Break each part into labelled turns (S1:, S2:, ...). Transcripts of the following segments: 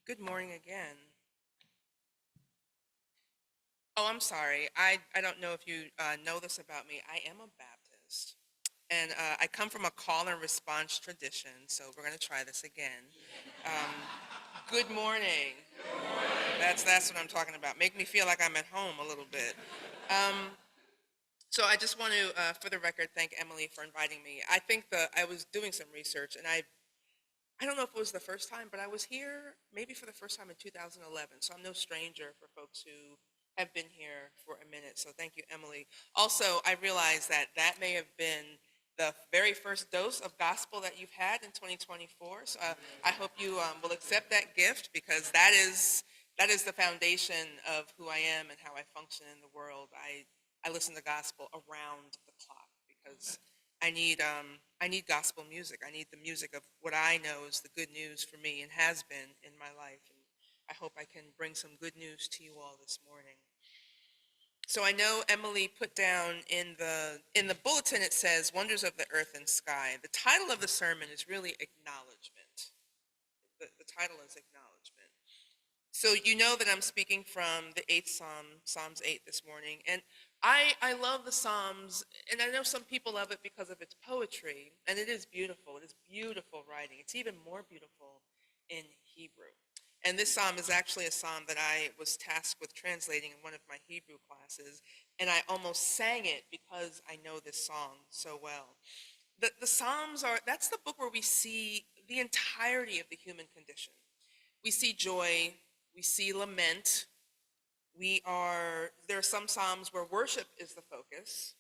S1: Good morning again. Oh, I'm sorry. I don't know if you know this about me. I am a Baptist. And I come from a call and response tradition, so we're going to try this again. Um, Good morning. That's what I'm talking about. Make me feel like I'm at home a little bit. Um, so I just want to, for the record, thank Emily for inviting me. I was doing some research, and I don't know if it was the first time, but I was here maybe for the first time in 2011. So I'm no stranger for folks who have been here for a minute. So thank you, Emily. Also, I realize that that may have been the very first dose of gospel that you've had in 2024. So I hope you will accept that gift because that is the foundation of who I am and how I function in the world. I listen to gospel around the clock because I need gospel music. I need the music of what I know is the good news for me and has been in my life. And I hope I can bring some good news to you all this morning. So I know Emily put down in the bulletin it says Wonders of the Earth and Sky. The title of the sermon is really acknowledgement. The title is acknowledgement. So you know that I'm speaking from the 8th Psalm, Psalms 8 this morning. And I love the Psalms, and I know some people love it because of its poetry, and it is beautiful. It is beautiful writing. It's even more beautiful in Hebrew. And this psalm is actually a psalm that I was tasked with translating in one of my Hebrew classes, and I almost sang it because I know this song so well. The Psalms that's the book where we see the entirety of the human condition. We see joy, we see lament, there are some Psalms where worship is the focus.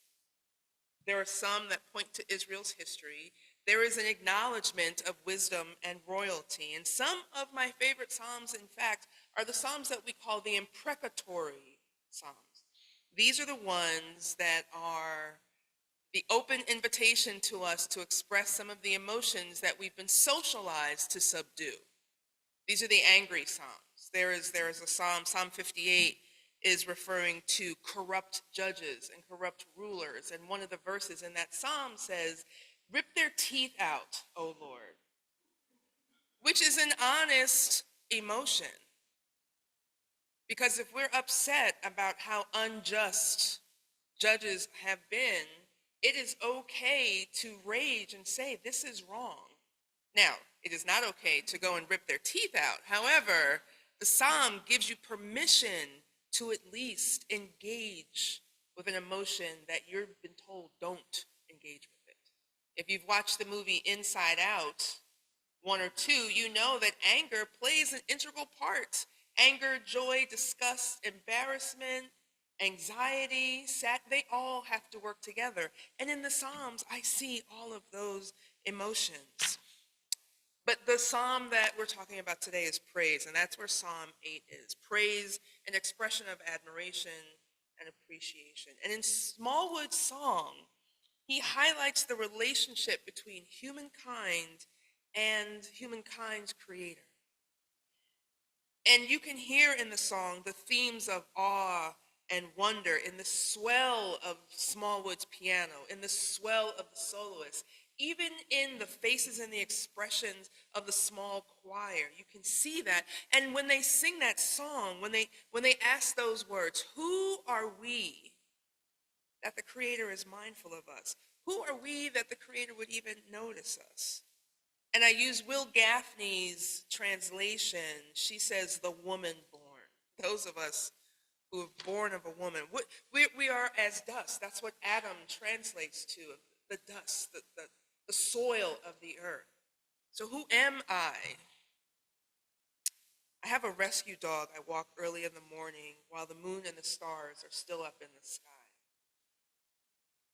S1: There are some that point to Israel's history. There is an acknowledgement of wisdom and royalty. And some of my favorite Psalms, in fact, are the Psalms that we call the imprecatory Psalms. These are the ones that are the open invitation to us to express some of the emotions that we've been socialized to subdue. These are the angry Psalms. There is a Psalm, Psalm 58 is referring to corrupt judges and corrupt rulers. And one of the verses in that Psalm says, "Rip their teeth out, O Lord," which is an honest emotion. Because if we're upset about how unjust judges have been, it is okay to rage and say, this is wrong. Now, it is not okay to go and rip their teeth out. However, the psalm gives you permission to at least engage with an emotion that you've been told don't engage with it. If you've watched the movie Inside Out 1 or 2, you know that anger plays an integral part. Anger, joy, disgust, embarrassment, anxiety, they all have to work together. And in the Psalms, I see all of those emotions. But the psalm that we're talking about today is praise, and that's where Psalm 8 is. Praise, an expression of admiration and appreciation. And in Smallwood's song, he highlights the relationship between humankind and humankind's creator. And you can hear in the song the themes of awe and wonder in the swell of Smallwood's piano, in the swell of the soloist, even in the faces and the expressions of the small choir. You can see that. And when they sing that song, when they ask those words, who are we that the Creator is mindful of us? Who are we that the Creator would even notice us? And I use Will Gaffney's translation. She says, the woman born. Those of us who are born of a woman. We are as dust. That's what Adam translates to, the dust, the soil of the earth. So who am I? I have a rescue dog I walk early in the morning while the moon and the stars are still up in the sky.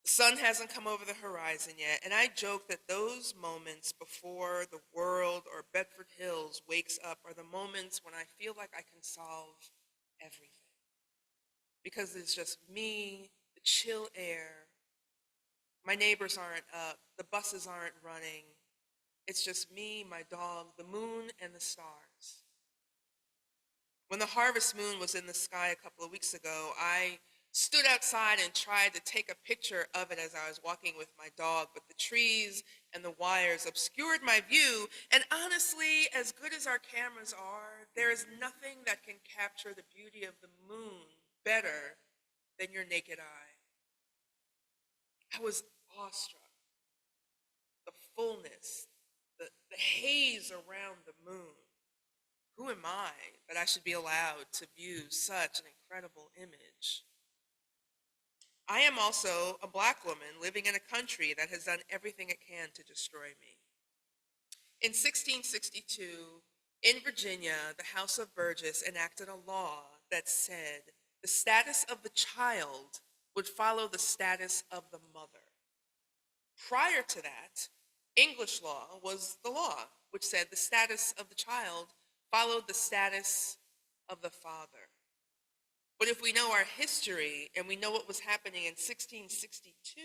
S1: The sun hasn't come over the horizon yet, and I joke that those moments before the world or Bedford Hills wakes up are the moments when I feel like I can solve everything. Because it's just me, the chill air, my neighbors aren't up, the buses aren't running. It's just me, my dog, the moon, and the stars. When the harvest moon was in the sky a couple of weeks ago, I stood outside and tried to take a picture of it as I was walking with my dog, but the trees and the wires obscured my view. And honestly, as good as our cameras are, there is nothing that can capture the beauty of the moon better than your naked eye. I was awestruck. The fullness, the haze around the moon. Who am I that I should be allowed to view such an incredible image? I am also a Black woman living in a country that has done everything it can to destroy me. In 1662, in Virginia, the House of Burgess enacted a law that said the status of the child would follow the status of the mother. Prior to that, English law was the law, which said the status of the child followed the status of the father. But if we know our history and we know what was happening in 1662,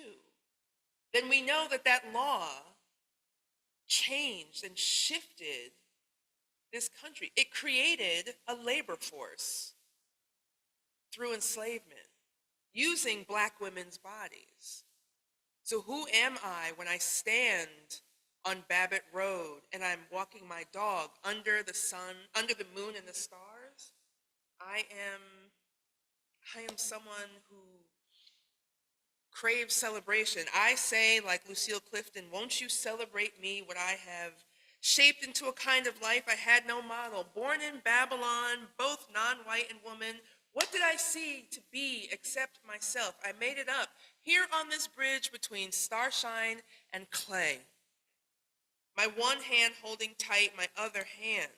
S1: then we know that that law changed and shifted this country. It created a labor force through enslavement, using Black women's bodies. So who am I when I stand on Babbitt Road and I'm walking my dog under the sun, under the moon and the stars? I am someone who craves celebration. I say, like Lucille Clifton, won't you celebrate me, what I have shaped into a kind of life I had no model. Born in Babylon, both non-white and woman, what did I see to be except myself? I made it up here on this bridge between starshine and clay. My one hand holding tight my other hand.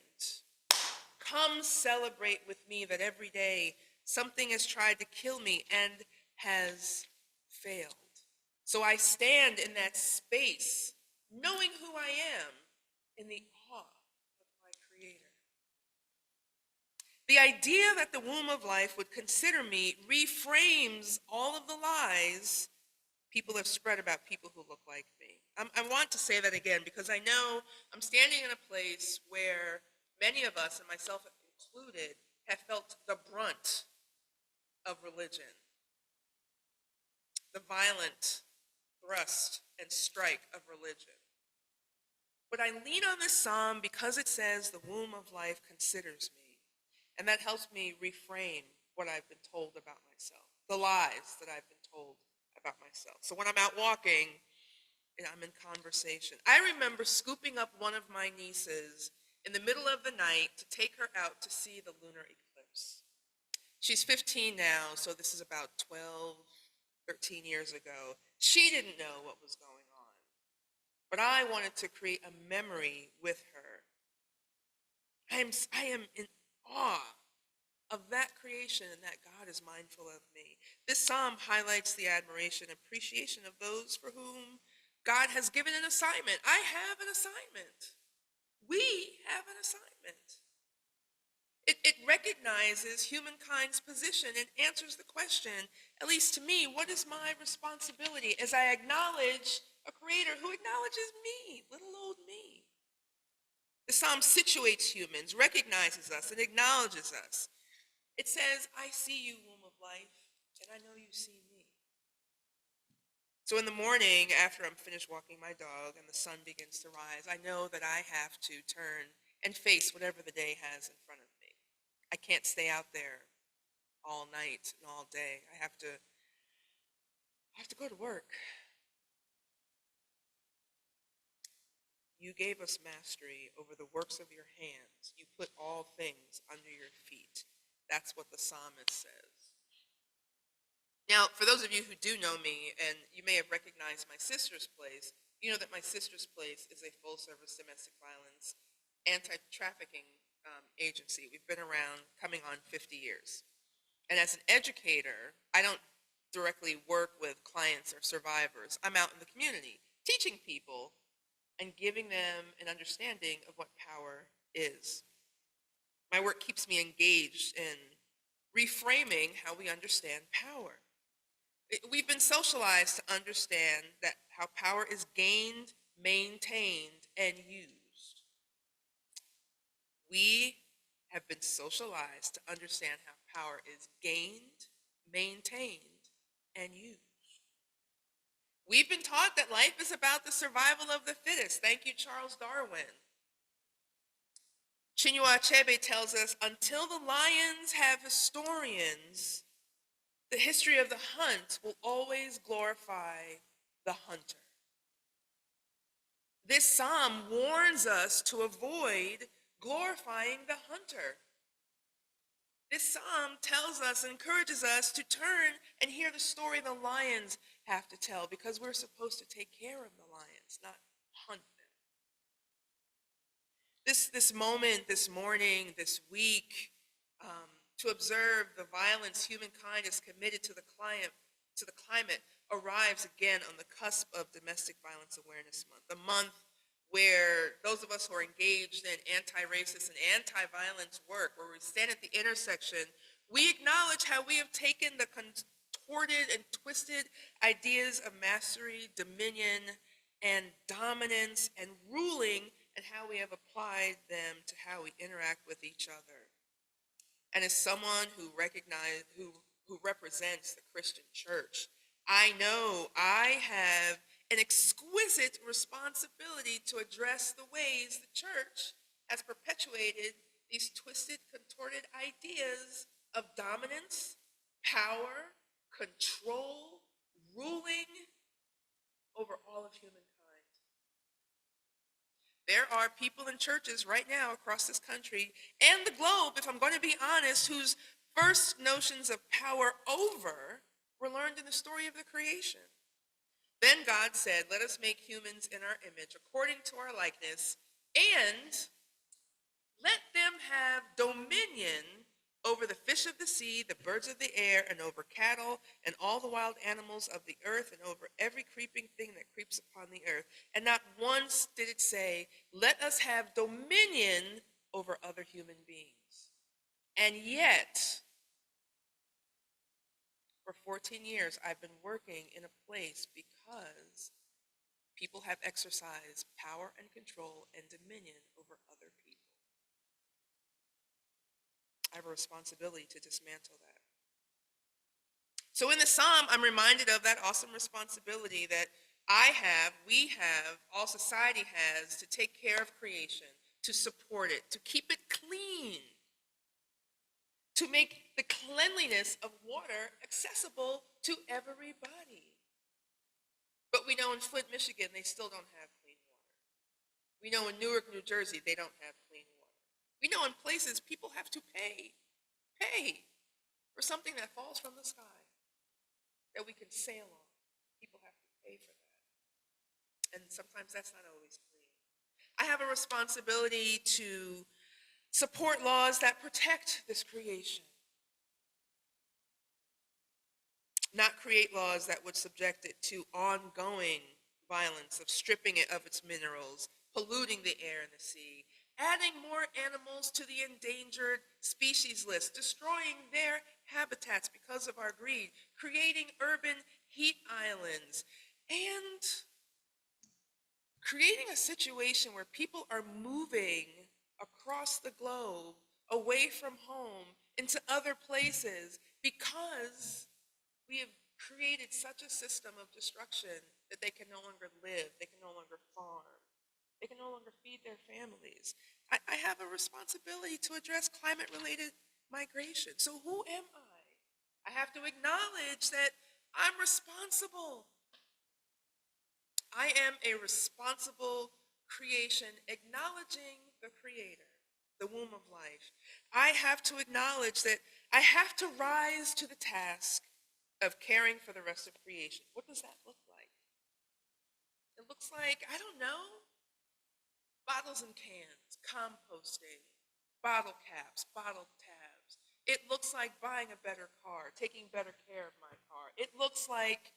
S1: Come celebrate with me that every day something has tried to kill me and has failed. So I stand in that space, knowing who I am, in the awe of my Creator. The idea that the womb of life would consider me reframes all of the lies people have spread about people who look like me. I want to say that again because I know I'm standing in a place where many of us, and myself included, have felt the brunt of religion. The violent thrust and strike of religion. But I lean on this psalm because it says the womb of life considers me. And that helps me reframe what I've been told about myself, the lies that I've been told about myself. So when I'm out walking and I'm in conversation, I remember scooping up one of my nieces in the middle of the night to take her out to see the lunar eclipse. She's 15 now, so this is about 12, 13 years ago. She didn't know what was going on, but I wanted to create a memory with her. I am in awe of that creation and that God is mindful of me. This psalm highlights the admiration and appreciation of those for whom God has given an assignment. I have an assignment. We have an assignment. It recognizes humankind's position and answers the question, at least to me, what is my responsibility as I acknowledge a creator who acknowledges me, little old me? The psalm situates humans, recognizes us, and acknowledges us. It says, I see you, womb of life, and I know you see me. So in the morning, after I'm finished walking my dog and the sun begins to rise, I know that I have to turn and face whatever the day has in front of me. I can't stay out there all night and all day. I have to go to work. You gave us mastery over the works of your hands. You put all things under your feet. That's what the psalmist says. Now, for those of you who do know me, and you may have recognized my sister's place, you know that my sister's place is a full-service domestic violence anti-trafficking agency. We've been around coming on 50 years. And as an educator, I don't directly work with clients or survivors. I'm out in the community teaching people and giving them an understanding of what power is. My work keeps me engaged in reframing how we understand power. We've been socialized to understand that how power is gained, maintained, and used. We have been socialized to understand how power is gained, maintained, and used. We've been taught that life is about the survival of the fittest. Thank you, Charles Darwin. Chinua Achebe tells us, until the lions have historians, the history of the hunt will always glorify the hunter. This psalm warns us to avoid glorifying the hunter. This psalm tells us, encourages us to turn and hear the story the lions have to tell, because we're supposed to take care of the lions, not hunt them. This moment, this morning, this week, to observe the violence humankind is committed to the climate arrives again on the cusp of Domestic Violence Awareness Month, the month where those of us who are engaged in anti-racist and anti-violence work, where we stand at the intersection, we acknowledge how we have taken the contorted and twisted ideas of mastery, dominion, and dominance and ruling, and how we have applied them to how we interact with each other. And as someone who represents the Christian church, I know I have an exquisite responsibility to address the ways the church has perpetuated these twisted, contorted ideas of dominance, power, control, ruling over all of humankind. There are people in churches right now across this country and the globe, if I'm going to be honest, whose first notions of power over were learned in the story of the creation. Then God said, let us make humans in our image, according to our likeness, and let them have dominion over the fish of the sea, the birds of the air, and over cattle, and all the wild animals of the earth, and over every creeping thing that creeps upon the earth. And not once did it say, let us have dominion over other human beings. And yet, for 14 years, I've been working in a place because people have exercised power and control and dominion over other people. I have a responsibility to dismantle that. So in the psalm, I'm reminded of that awesome responsibility that we have, all society has, to take care of creation, to support it, to keep it clean, to make the cleanliness of water accessible to everybody. But we know in Flint, Michigan, they still don't have clean water. We know in Newark, New Jersey, they don't have clean water. We know in places people have to pay for something that falls from the sky that we can sail on. People have to pay for that. And sometimes that's not always clean. I have a responsibility to support laws that protect this creation, not create laws that would subject it to ongoing violence of stripping it of its minerals, polluting the air and the sea, adding more animals to the endangered species list, destroying their habitats because of our greed, creating urban heat islands, and creating a situation where people are moving across the globe away from home into other places because we have created such a system of destruction that they can no longer live, they can no longer farm. They can no longer feed their families. I have a responsibility to address climate-related migration. So who am I? I have to acknowledge that I'm responsible. I am a responsible creation, acknowledging the Creator, the womb of life. I have to acknowledge that I have to rise to the task of caring for the rest of creation. What does that look like? It looks like, I don't know, bottles and cans, composting, bottle caps, bottle tabs. It looks like buying a better car, taking better care of my car. It looks like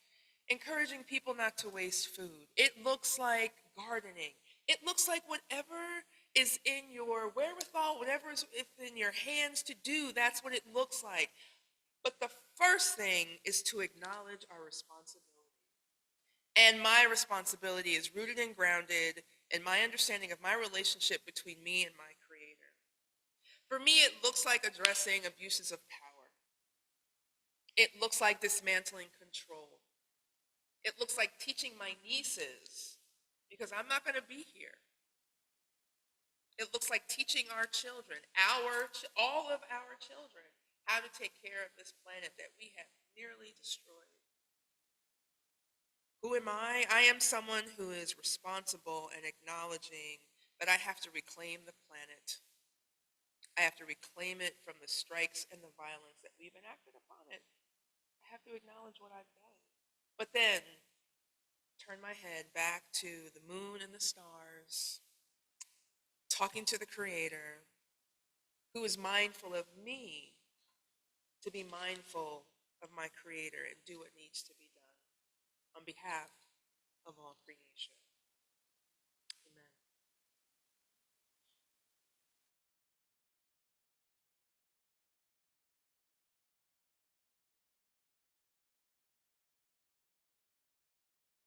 S1: encouraging people not to waste food. It looks like gardening. It looks like whatever is in your wherewithal, whatever is in your hands to do, that's what it looks like. But the first thing is to acknowledge our responsibility. And my responsibility is rooted and grounded in my understanding of my relationship between me and my Creator. For me, it looks like addressing abuses of power. It looks like dismantling control. It looks like teaching my nieces, because I'm not going to be here. It looks like teaching our children, all of our children, how to take care of this planet that we have nearly destroyed. Who am I? I am someone who is responsible and acknowledging that I have to reclaim the planet. I have to reclaim it from the strikes and the violence that we've enacted upon it. I have to acknowledge what I've done. But then turn my head back to the moon and the stars, talking to the Creator, who is mindful of me, to be mindful of my Creator and do what needs to be done on behalf of all creation.